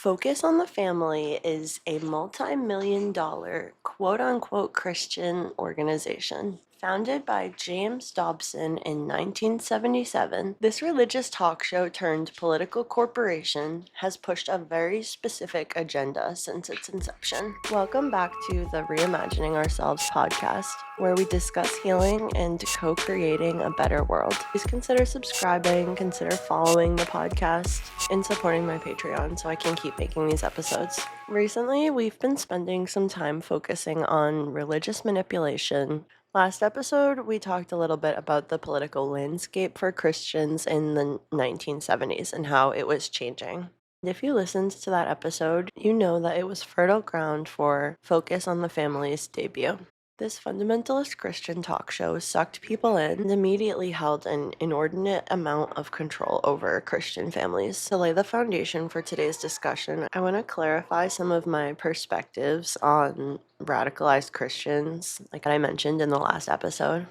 Focus on the Family is a multi-million-dollar quote-unquote Christian organization. Founded by James Dobson in 1977, this religious talk show turned political corporation has pushed a very specific agenda since its inception. Welcome back to the Reimagining Ourselves podcast, where we discuss healing and co-creating a better world. Please consider subscribing, consider following the podcast, and supporting my Patreon so I can keep making these episodes. Recently, we've been spending some time focusing on religious manipulation. Last episode, we talked a little bit about the political landscape for Christians in the 1970s and how it was changing. If you listened to that episode, you know that it was fertile ground for Focus on the Family's debut. This fundamentalist Christian talk show sucked people in and immediately held an inordinate amount of control over Christian families. To lay the foundation for today's discussion, I want to clarify some of my perspectives on radicalized Christians, like I mentioned in the last episode.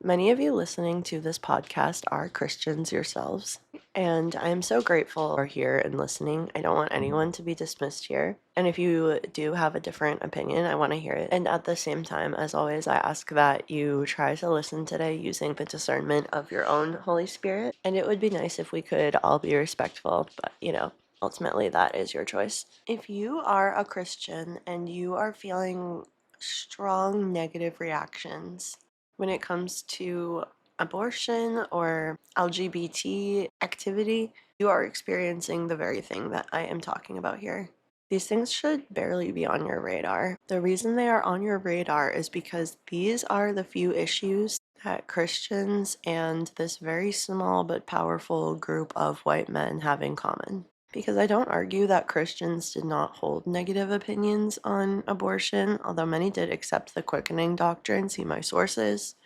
Many of you listening to this podcast are Christians yourselves, and I am so grateful you're here and listening. I don't want anyone to be dismissed here, and if you do have a different opinion, I want to hear it. And at the same time, as always, I ask that you try to listen today using the discernment of your own Holy Spirit, and it would be nice if we could all be respectful, but ultimately that is your choice. If you are a Christian and you are feeling strong negative reactions when it comes to abortion or LGBT activity, you are experiencing the very thing that I am talking about here. These things should barely be on your radar. The reason they are on your radar is because these are the few issues that Christians and this very small but powerful group of white men have in common. Because I don't argue that Christians did not hold negative opinions on abortion, although many did accept the quickening doctrine, see my sources,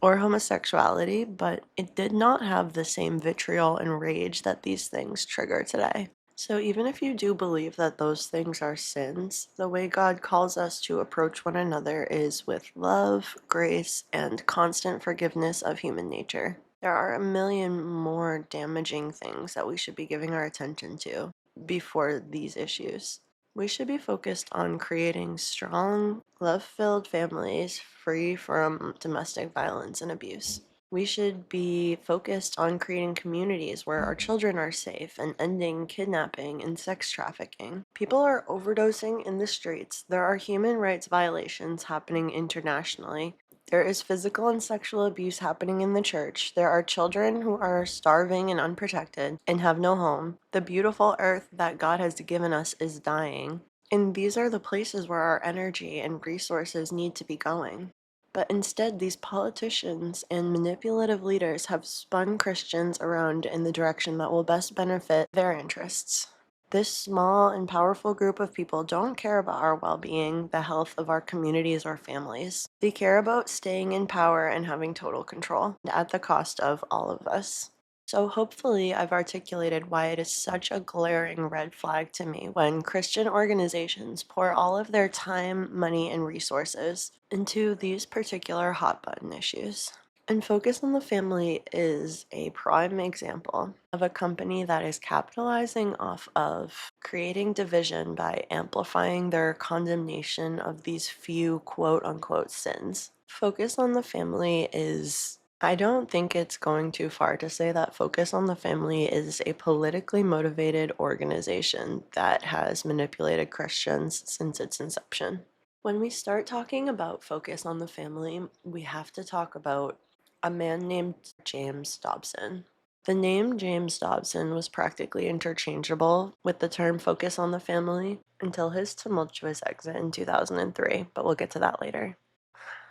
or homosexuality, but it did not have the same vitriol and rage that these things trigger today. So even if you do believe that those things are sins, the way God calls us to approach one another is with love, grace, and constant forgiveness of human nature. There are a million more damaging things that we should be giving our attention to before these issues. We should be focused on creating strong, love-filled families free from domestic violence and abuse. We should be focused on creating communities where our children are safe and ending kidnapping and sex trafficking. People are overdosing in the streets. There are human rights violations happening internationally. There is physical and sexual abuse happening in the church. There are children who are starving and unprotected and have no home. The beautiful earth that God has given us is dying. And these are the places where our energy and resources need to be going. But instead, these politicians and manipulative leaders have spun Christians around in the direction that will best benefit their interests. This small and powerful group of people don't care about our well-being, the health of our communities or families. They care about staying in power and having total control, at the cost of all of us. So hopefully I've articulated why it is such a glaring red flag to me when Christian organizations pour all of their time, money, and resources into these particular hot-button issues. And Focus on the Family is a prime example of a company that is capitalizing off of creating division by amplifying their condemnation of these few quote-unquote sins. Focus on the Family is... I don't think it's going too far to say that Focus on the Family is a politically motivated organization that has manipulated Christians since its inception. When we start talking about Focus on the Family, we have to talk about a man named James Dobson. The name James Dobson was practically interchangeable with the term Focus on the Family until his tumultuous exit in 2003, but we'll get to that later.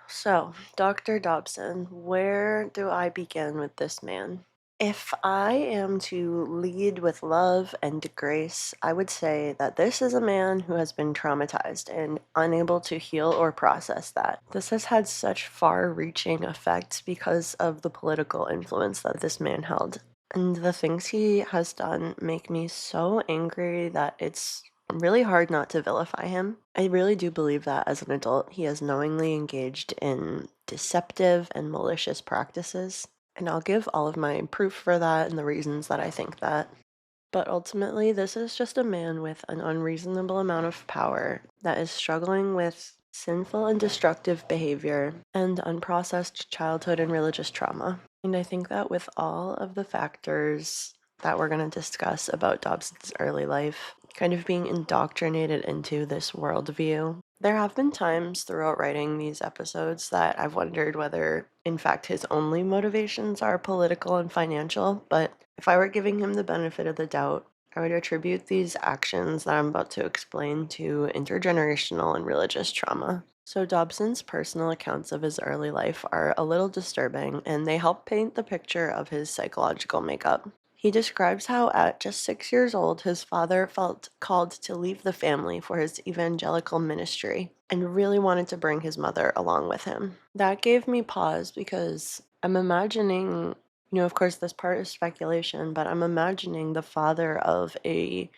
So, Dr. Dobson, where do I begin with this man? If I am to lead with love and grace, I would say that this is a man who has been traumatized and unable to heal or process that. This has had such far-reaching effects because of the political influence that this man held. And the things he has done make me so angry that it's really hard not to vilify him. I really do believe that as an adult, he has knowingly engaged in deceptive and malicious practices. And I'll give all of my proof for that and the reasons that I think that. But ultimately, this is just a man with an unreasonable amount of power that is struggling with sinful and destructive behavior and unprocessed childhood and religious trauma. And I think that with all of the factors that we're going to discuss about Dobson's early life, kind of being indoctrinated into this worldview, there have been times throughout writing these episodes that I've wondered whether, in fact, his only motivations are political and financial, but if I were giving him the benefit of the doubt, I would attribute these actions that I'm about to explain to intergenerational and religious trauma. So, Dobson's personal accounts of his early life are a little disturbing, and they help paint the picture of his psychological makeup. He describes how, at just 6 years old, his father felt called to leave the family for his evangelical ministry and really wanted to bring his mother along with him. That gave me pause because I'm imagining, of course, this part is speculation, but I'm imagining the father of a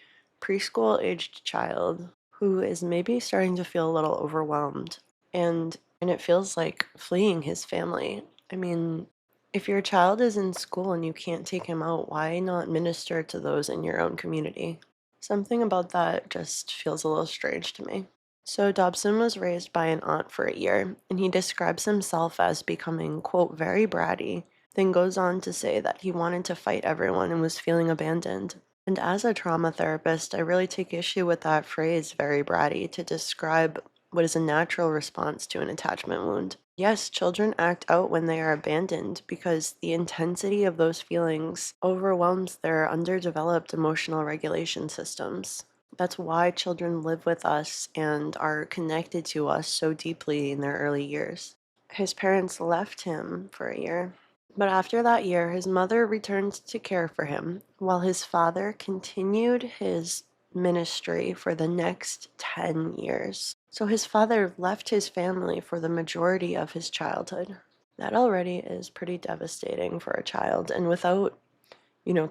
preschool aged child who is maybe starting to feel a little overwhelmed and it feels like fleeing his family. I mean, if your child is in school and you can't take him out, why not minister to those in your own community? Something about that just feels a little strange to me. So Dobson was raised by an aunt for a year, and he describes himself as becoming, quote, very bratty, then goes on to say that he wanted to fight everyone and was feeling abandoned. And as a trauma therapist, I really take issue with that phrase, very bratty, to describe what is a natural response to an attachment wound. Yes, children act out when they are abandoned because the intensity of those feelings overwhelms their underdeveloped emotional regulation systems. That's why children live with us and are connected to us so deeply in their early years. His parents left him for a year, but after that year, his mother returned to care for him, while his father continued his ministry for the next 10 years. So his father left his family for the majority of his childhood. That already is pretty devastating for a child, and without,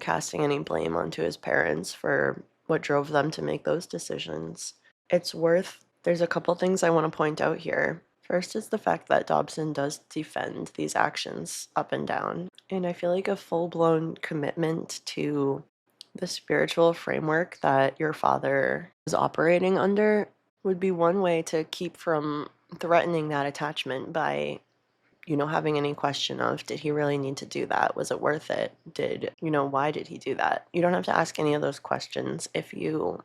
casting any blame onto his parents for what drove them to make those decisions, there's a couple things I want to point out here. First is the fact that Dobson does defend these actions up and down. And I feel like a full-blown commitment to the spiritual framework that your father is operating under would be one way to keep from threatening that attachment by, having any question of, did he really need to do that? Was it worth it? Why did he do that? You don't have to ask any of those questions if you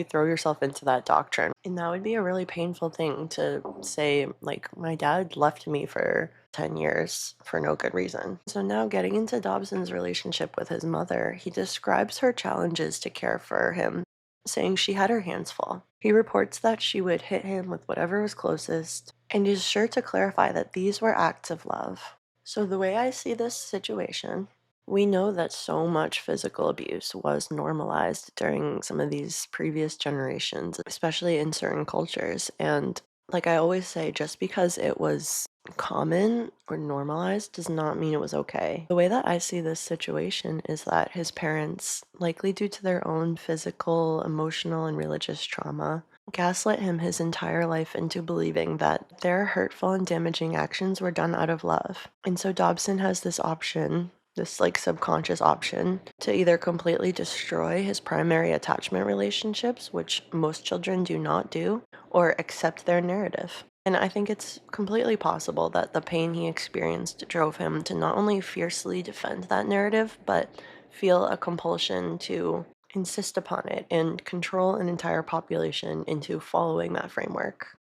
throw yourself into that doctrine. And that would be a really painful thing to say, like, my dad left me for 10 years for no good reason. So now getting into Dobson's relationship with his mother, he describes her challenges to care for him, saying she had her hands full. He reports that she would hit him with whatever was closest, and is sure to clarify that these were acts of love. So the way I see this situation, we know that so much physical abuse was normalized during some of these previous generations, especially in certain cultures. And like I always say, just because it was common or normalized does not mean it was okay. The way that I see this situation is that his parents, likely due to their own physical, emotional, and religious trauma, gaslit him his entire life into believing that their hurtful and damaging actions were done out of love. And so Dobson has this option, this like subconscious option, to either completely destroy his primary attachment relationships, which most children do not do, or accept their narrative. And I think it's completely possible that the pain he experienced drove him to not only fiercely defend that narrative, but feel a compulsion to insist upon it and control an entire population into following that framework.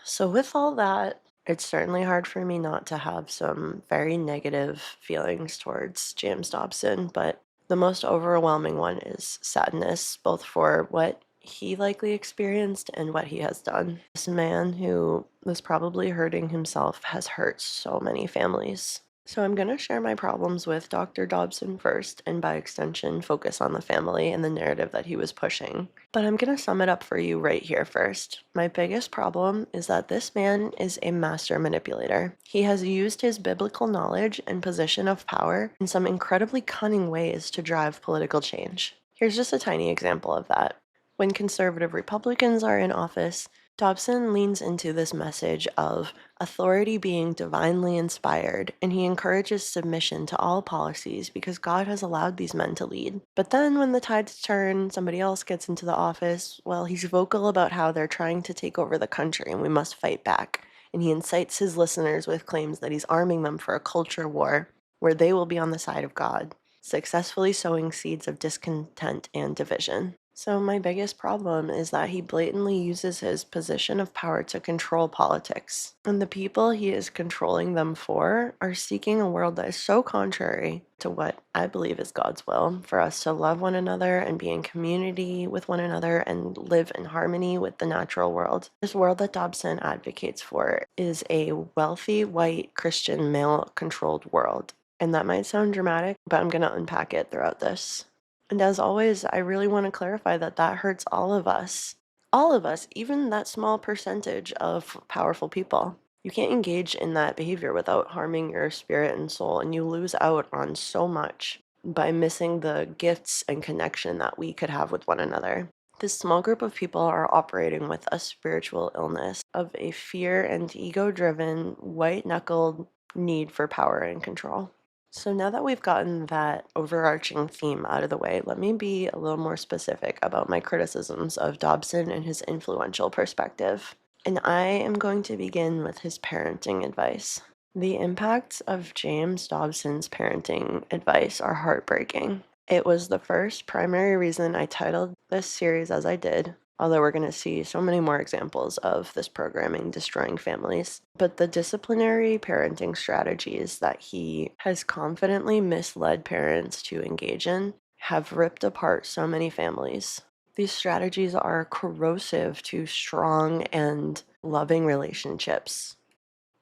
So, with all that, it's certainly hard for me not to have some very negative feelings towards James Dobson, but the most overwhelming one is sadness, both for what he likely experienced and what he has done. This man who was probably hurting himself has hurt so many families. So I'm going to share my problems with Dr. Dobson first, and by extension, focus on the family and the narrative that he was pushing. But I'm going to sum it up for you right here first. My biggest problem is that this man is a master manipulator. He has used his biblical knowledge and position of power in some incredibly cunning ways to drive political change. Here's just a tiny example of that. When conservative Republicans are in office, Dobson leans into this message of authority being divinely inspired, and he encourages submission to all policies because God has allowed these men to lead. But then when the tides turn, somebody else gets into the office, well, he's vocal about how they're trying to take over the country and we must fight back. And he incites his listeners with claims that he's arming them for a culture war where they will be on the side of God, successfully sowing seeds of discontent and division. So my biggest problem is that he blatantly uses his position of power to control politics. And the people he is controlling them for are seeking a world that is so contrary to what I believe is God's will, for us to love one another and be in community with one another and live in harmony with the natural world. This world that Dobson advocates for is a wealthy, white, Christian, male-controlled world. And that might sound dramatic, but I'm going to unpack it throughout this. And as always, I really want to clarify that that hurts all of us. All of us, even that small percentage of powerful people. You can't engage in that behavior without harming your spirit and soul, and you lose out on so much by missing the gifts and connection that we could have with one another. This small group of people are operating with a spiritual illness of a fear and ego-driven, white-knuckled need for power and control. So now that we've gotten that overarching theme out of the way, let me be a little more specific about my criticisms of Dobson and his influential perspective. And I am going to begin with his parenting advice. The impacts of James Dobson's parenting advice are heartbreaking. It was the first primary reason I titled this series as I did, although we're going to see so many more examples of this programming destroying families. But the disciplinary parenting strategies that he has confidently misled parents to engage in have ripped apart so many families. These strategies are corrosive to strong and loving relationships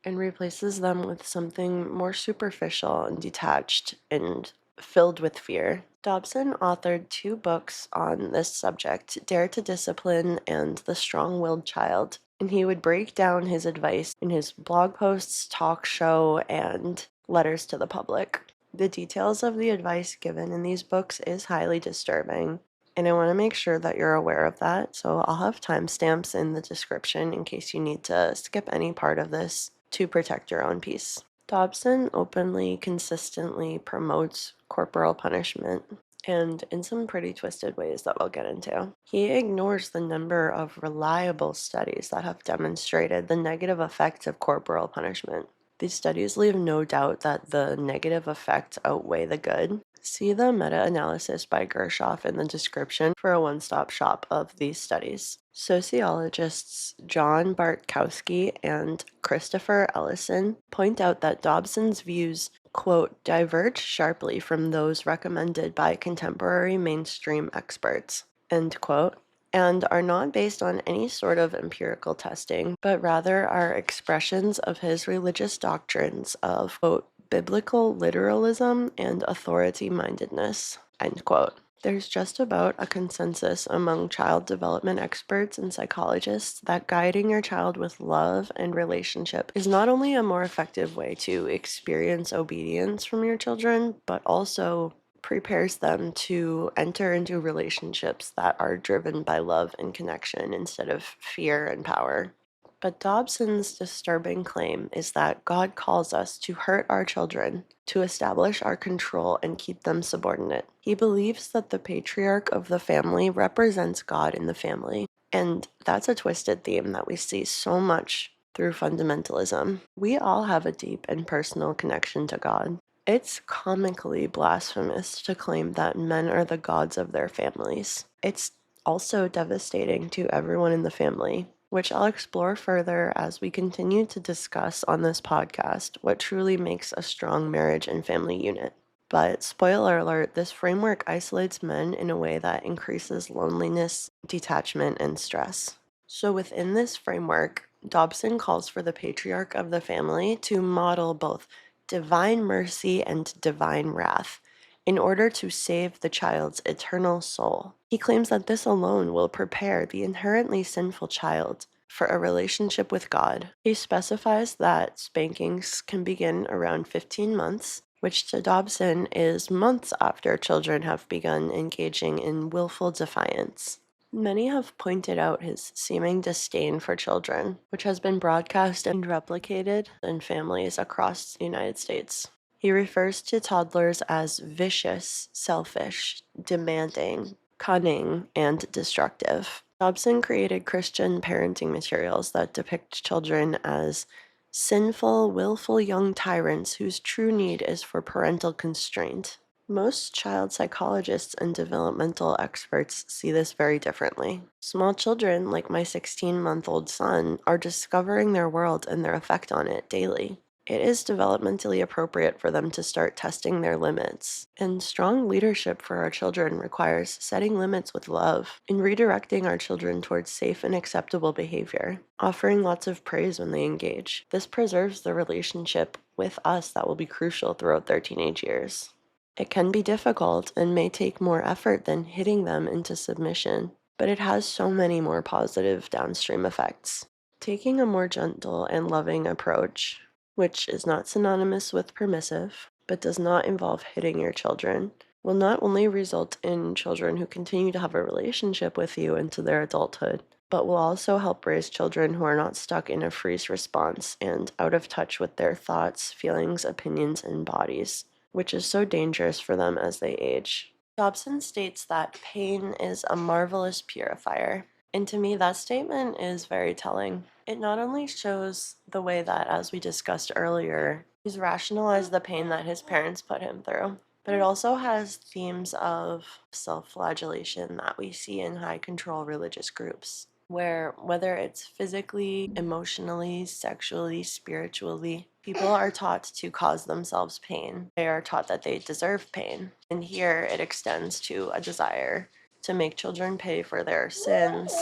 and replaces them with something more superficial and detached and filled with fear. Dobson authored 2 books on this subject, Dare to Discipline and The Strong-Willed Child, and he would break down his advice in his blog posts, talk show, and letters to the public. The details of the advice given in these books is highly disturbing, and I want to make sure that you're aware of that, so I'll have timestamps in the description in case you need to skip any part of this to protect your own peace. Dobson openly, consistently promotes corporal punishment, and in some pretty twisted ways that we'll get into. He ignores the number of reliable studies that have demonstrated the negative effects of corporal punishment. These studies leave no doubt that the negative effects outweigh the good. See the meta-analysis by Gershoff in the description for a one-stop shop of these studies. Sociologists John Bartkowski and Christopher Ellison point out that Dobson's views, quote, diverge sharply from those recommended by contemporary mainstream experts, end quote, and are not based on any sort of empirical testing, but rather are expressions of his religious doctrines of, quote, biblical literalism and authority-mindedness, end quote. There's just about a consensus among child development experts and psychologists that guiding your child with love and relationship is not only a more effective way to experience obedience from your children, but also prepares them to enter into relationships that are driven by love and connection instead of fear and power. But Dobson's disturbing claim is that God calls us to hurt our children, to establish our control and keep them subordinate. He believes that the patriarch of the family represents God in the family, and that's a twisted theme that we see so much through fundamentalism. We all have a deep and personal connection to God. It's comically blasphemous to claim that men are the gods of their families. It's also devastating to everyone in the family, which I'll explore further as we continue to discuss on this podcast what truly makes a strong marriage and family unit. But spoiler alert, this framework isolates men in a way that increases loneliness, detachment, and stress. So within this framework, Dobson calls for the patriarch of the family to model both divine mercy and divine wrath in order to save the child's eternal soul. He claims that this alone will prepare the inherently sinful child for a relationship with God. He specifies that spankings can begin around 15 months, which to Dobson is months after children have begun engaging in willful defiance. Many have pointed out his seeming disdain for children, which has been broadcast and replicated in families across the United States. He refers to toddlers as vicious, selfish, demanding, cunning, and destructive. Dobson created Christian parenting materials that depict children as sinful, willful young tyrants whose true need is for parental constraint. Most child psychologists and developmental experts see this very differently. Small children, like my 16-month-old son, are discovering their world and their effect on it daily. It is developmentally appropriate for them to start testing their limits. And strong leadership for our children requires setting limits with love and redirecting our children towards safe and acceptable behavior, offering lots of praise when they engage. This preserves the relationship with us that will be crucial throughout their teenage years. It can be difficult and may take more effort than hitting them into submission, but it has so many more positive downstream effects. Taking a more gentle and loving approach, which is not synonymous with permissive, but does not involve hitting your children, will not only result in children who continue to have a relationship with you into their adulthood, but will also help raise children who are not stuck in a freeze response and out of touch with their thoughts, feelings, opinions, and bodies, which is so dangerous for them as they age. Dobson states that pain is a marvelous purifier, and to me that statement is very telling. It not only shows the way that, as we discussed earlier, he's rationalized the pain that his parents put him through, but it also has themes of self-flagellation that we see in high-control religious groups, where whether it's physically, emotionally, sexually, spiritually, people are taught to cause themselves pain. They are taught that they deserve pain. And here it extends to a desire to make children pay for their sins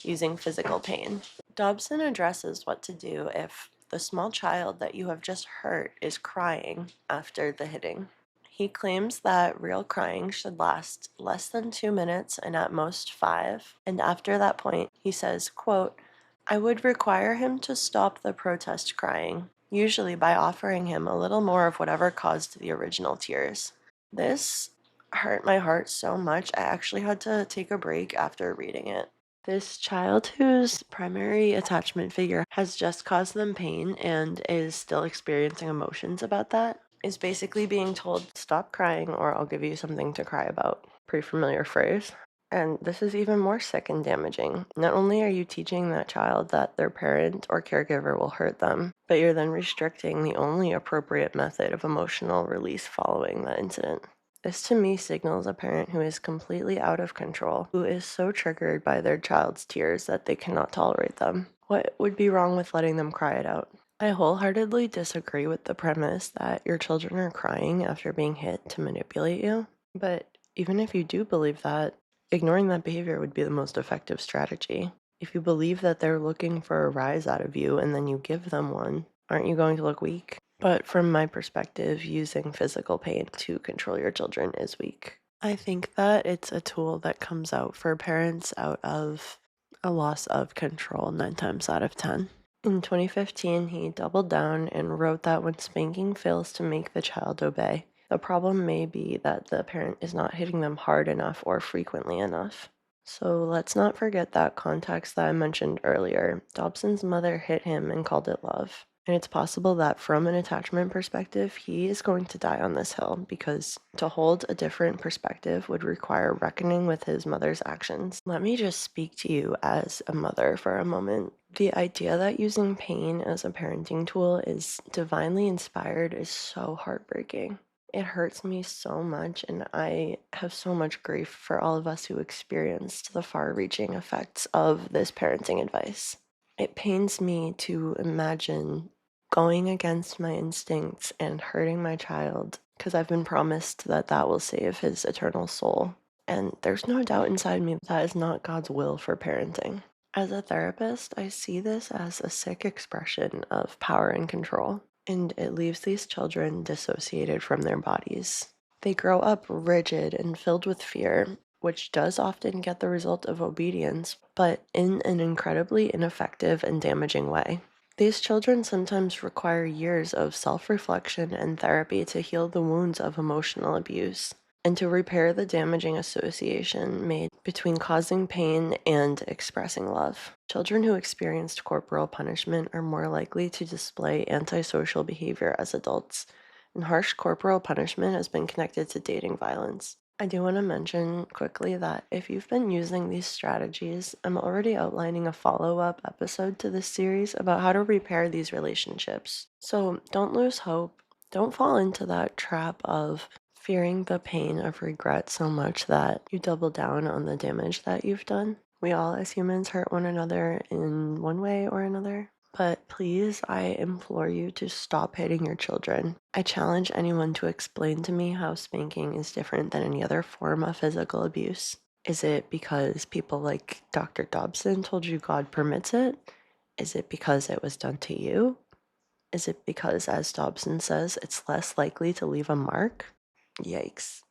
using physical pain. Dobson addresses what to do if the small child that you have just hurt is crying after the hitting. He claims that real crying should last less than 2 minutes and at most 5, and after that point, he says, quote, "I would require him to stop the protest crying, usually by offering him a little more of whatever caused the original tears." This hurt my heart so much, I actually had to take a break after reading it. This child whose primary attachment figure has just caused them pain and is still experiencing emotions about that is basically being told, stop crying or I'll give you something to cry about. Pretty familiar phrase. And this is even more sick and damaging. Not only are you teaching that child that their parent or caregiver will hurt them, but you're then restricting the only appropriate method of emotional release following that incident. This to me signals a parent who is completely out of control, who is so triggered by their child's tears that they cannot tolerate them. What would be wrong with letting them cry it out? I wholeheartedly disagree with the premise that your children are crying after being hit to manipulate you. But even if you do believe that, ignoring that behavior would be the most effective strategy. If you believe that they're looking for a rise out of you and then you give them one, aren't you going to look weak? But from my perspective, using physical pain to control your children is weak. I think that it's a tool that comes out for parents out of a loss of control 9 times out of 10. In 2015, he doubled down and wrote that when spanking fails to make the child obey, the problem may be that the parent is not hitting them hard enough or frequently enough. So let's not forget that context that I mentioned earlier. Dobson's mother hit him and called it love. And it's possible that from an attachment perspective, he is going to die on this hill because to hold a different perspective would require reckoning with his mother's actions. Let me just speak to you as a mother for a moment. The idea that using pain as a parenting tool is divinely inspired is so heartbreaking. It hurts me so much, and I have so much grief for all of us who experienced the far-reaching effects of this parenting advice. It pains me to imagine going against my instincts and hurting my child because I've been promised that that will save his eternal soul. And there's no doubt inside me that is not God's will for parenting. As a therapist, I see this as a sick expression of power and control, and it leaves these children dissociated from their bodies. They grow up rigid and filled with fear, which does often get the result of obedience, but in an incredibly ineffective and damaging way. These children sometimes require years of self-reflection and therapy to heal the wounds of emotional abuse. and to repair the damaging association made between causing pain and expressing love. Children who experienced corporal punishment are more likely to display antisocial behavior as adults, and harsh corporal punishment has been connected to dating violence. I do want to mention quickly that if you've been using these strategies, I'm already outlining a follow-up episode to this series about how to repair these relationships. So don't lose hope. Don't fall into that trap of fearing the pain of regret so much that you double down on the damage that you've done. We all, as humans, hurt one another in one way or another. But please, I implore you to stop hitting your children. I challenge anyone to explain to me how spanking is different than any other form of physical abuse. Is it because people like Dr. Dobson told you God permits it? Is it because it was done to you? Is it because, as Dobson says, it's less likely to leave a mark? Yikes.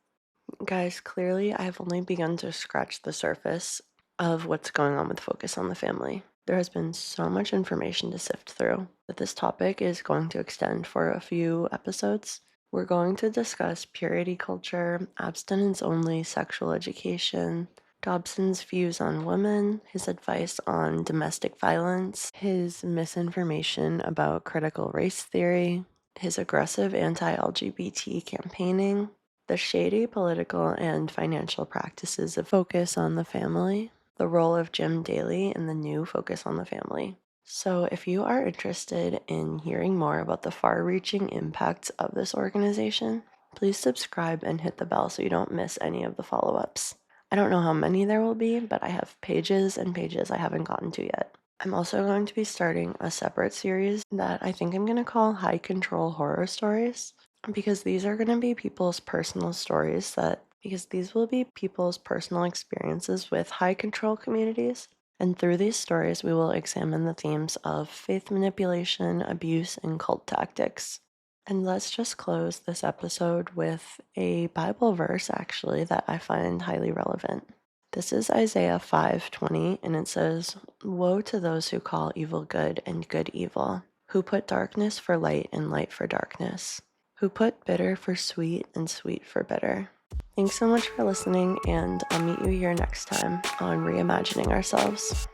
Guys, clearly I've only begun to scratch the surface of what's going on with Focus on the Family. There has been so much information to sift through that this topic is going to extend for a few episodes. We're going to discuss purity culture, abstinence-only sexual education, Dobson's views on women, his advice on domestic violence, his misinformation about critical race theory, his aggressive anti-LGBT campaigning, the shady political and financial practices of Focus on the Family, the role of Jim Daly in the new Focus on the Family. So if you are interested in hearing more about the far-reaching impacts of this organization, please subscribe and hit the bell so you don't miss any of the follow-ups. I don't know how many there will be, but I have pages and pages I haven't gotten to yet. I'm also going to be starting a separate series that I think I'm going to call High Control Horror Stories, because these are going to be people's personal stories because these will be people's personal experiences with high control communities. And through these stories, we will examine the themes of faith manipulation, abuse, and cult tactics. And let's just close this episode with a Bible verse, actually, that I find highly relevant. This is Isaiah 5:20, and it says, "Woe to those who call evil good and good evil, who put darkness for light and light for darkness, who put bitter for sweet and sweet for bitter." Thanks so much for listening, and I'll meet you here next time on Reimagining Ourselves.